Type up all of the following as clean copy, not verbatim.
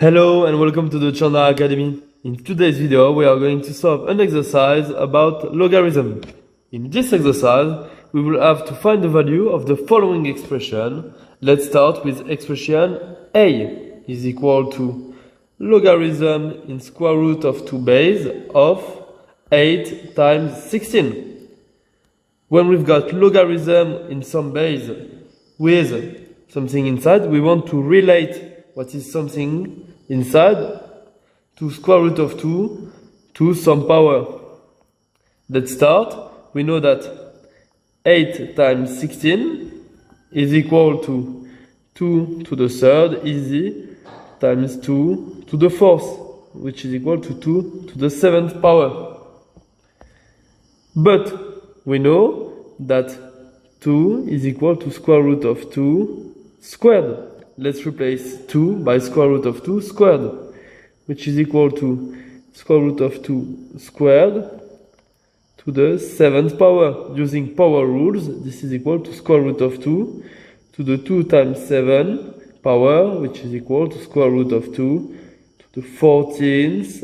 Hello and welcome to the Chandara Academy. In today's video we are going to solve an exercise about logarithm. In this exercise we will have to find the value of the following expression. Let's start with expression a is equal to logarithm in square root of 2 base of 8 times 16. When we've got logarithm in some base with something inside, we want to relate what is something inside to square root of 2 to some power. Let's start. We know that 8 times 16 is equal to 2 to the third, easy, times 2 to the fourth, which is equal to 2 to the seventh power. But we know that 2 is equal to square root of 2 squared. Let's replace 2 by square root of 2 squared, which is equal to square root of 2 squared to the 7th power. Using power rules, this is equal to square root of 2 to the 2 times 7 power, which is equal to square root of 2 to the 14th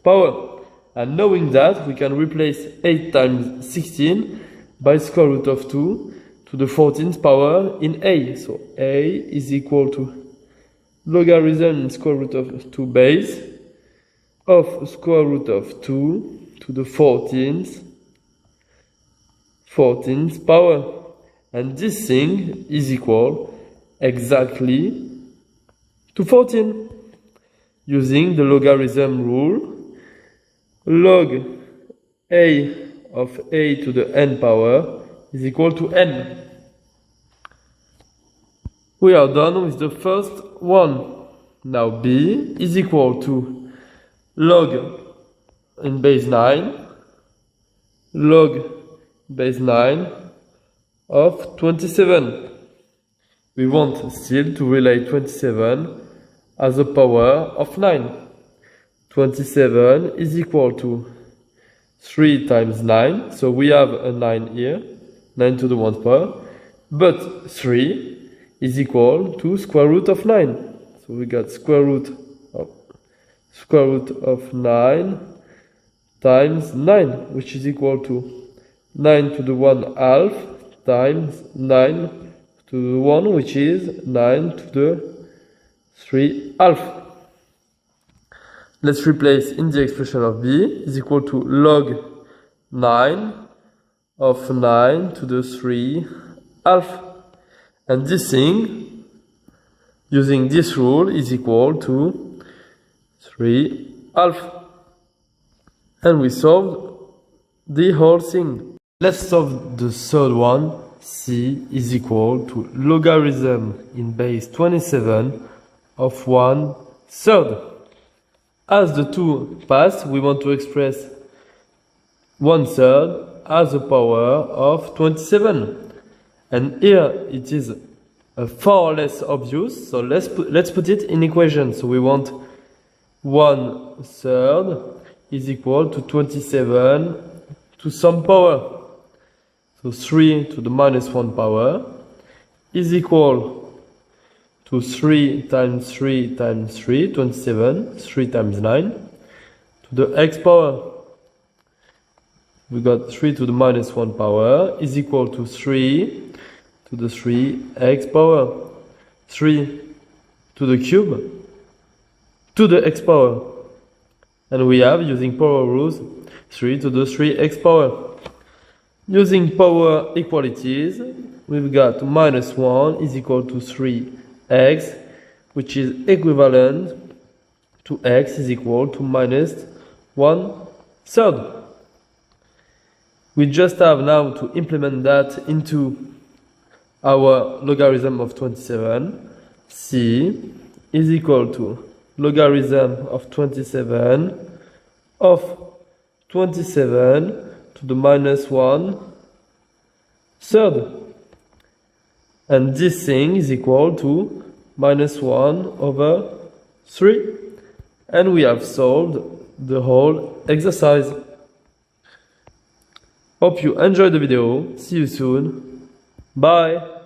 power. And knowing that, we can replace 8 times 16 by square root of 2 to the 14th power in a. So a is equal to logarithm in square root of 2 base of square root of 2 to the 14th power. And this thing is equal exactly to 14. Using the logarithm rule, log a of a to the n power is equal to n. We are done with the first one. Now b is equal to log in base 9, log base 9 of 27. We want still to relate 27 as a power of 9. 27 is equal to 3 times 9, so we have a 9 here, 9 to the 1th power, but 3 is equal to square root of 9. So we got square root of 9 times 9, which is equal to 9 to the 1 half times 9 to the 1, which is 9 to the 3 half. Let's replace in the expression of b is equal to log 9 of 9 to the 3 half. And this thing, using this rule, is equal to 3 half. And we solved the whole thing. Let's solve the third one. C is equal to logarithm in base 27 of 1/3. As the 2 pass, we want to express 1/3 as a power of 27. And here it is far less obvious, so let's put it in equation. So we want 1/3 is equal to 27 to some power. So 3 to the minus 1 power is equal to 3 times 3 times 3, 27, 3 times 9, to the x power. We got 3 to the minus 1 power is equal to 3 to the 3x power. 3 to the cube to the x power. And we have, using power rules, 3 to the 3x power. Using power equalities, we've got minus 1 is equal to 3x, which is equivalent to x is equal to minus 1/3. We just have now to implement that into our logarithm of 27. C is equal to logarithm of 27 of 27 to the minus 1/3. And this thing is equal to minus 1/3. And we have solved the whole exercise. Hope you enjoyed the video. See you soon. Bye.